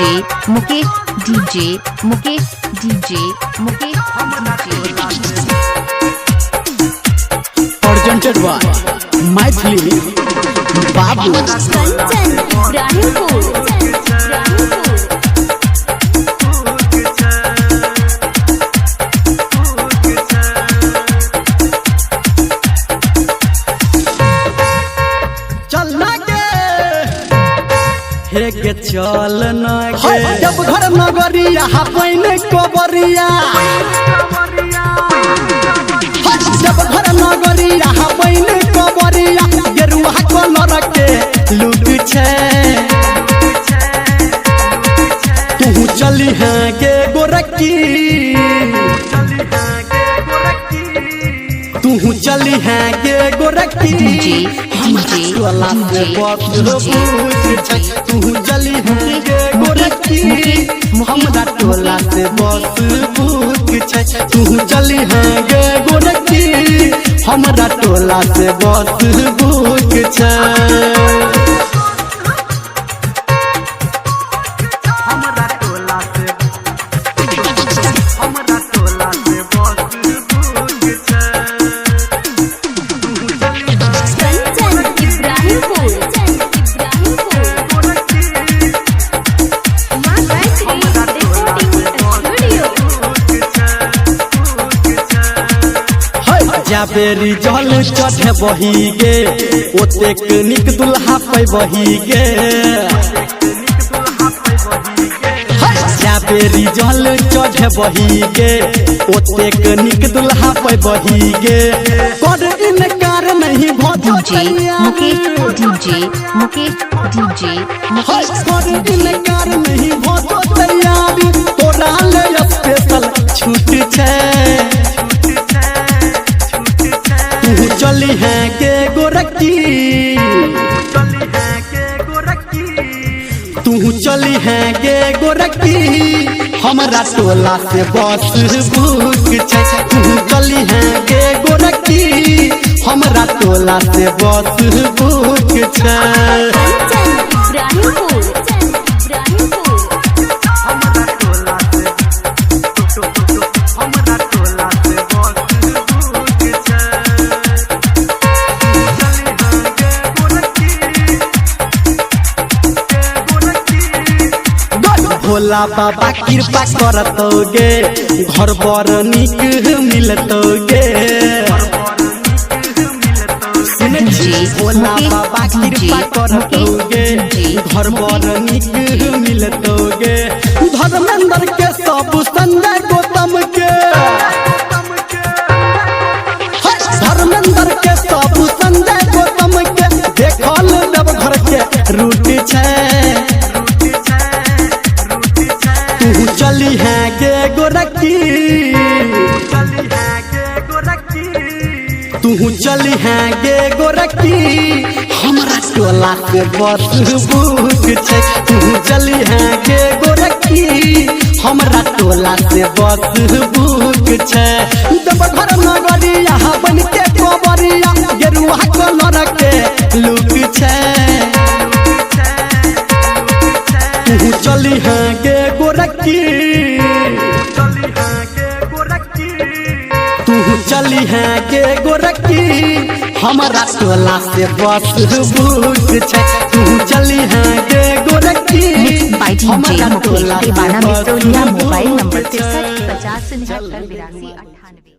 Mukesh DJ Mukesh DJ Mukesh presented by Mythili Babu Kanchan Ibrahimpur चलना के हे के चलना के जब घर नगरिया पहिने कोबरिया जब घर नगरिया पहिने कोबरिया गेरुआ कलर के लुट छे तू चली है गे गोरकी तू चली है गे गोरकी तू चली है गे गोरकी हमरा टोला से बस बुक छै तू चली है गे गोरकी हमरा टोला से बस बुक छै बेरी जल चढ़े बही गे ओतेक निक दुल्हा पे बही गे बेरी जल चढ़े बही गे ओतेक निक दुल्हा पे बही गे कर इनकार नहीं मुकेश डीजे मुकेश डीजे कर इनकार नहीं भो तैयारी तोरा ले स्पेशल छूट छै तू चली है गे गोरकी तू चली है गे गोरकी हमरा टोला से बस बुक छै तू चली है गे गोरकी हमरा टोला से बस बुक छै भोला बाबा कृपा करतोगे घर बर निक मिलतोगे भोला बाबा कृपा करतोगे घर बर निक मिलतोगे धर्मेंद्र के सब संजय गौतम के धर्मेंद्र के सब संजय गौतम के देखल देव घर के रूट छै तू चली है गे गोरकी तू चली है गे गोरकी हमरा टोला से बस बुक छै तू चली है गे गोरकी हमरा टोला से बस बुक छै जब घर नगरिया बन के कोबरिया गेरुआ कलर के लुक छै तू चली है गे गोरकी तू चली है गे गोरकी हमरा टोला से बस बुक छै तू चली है गे गोरकी हमरा टोला से बस बुक छै। Mobile number 63 50 79 82 98।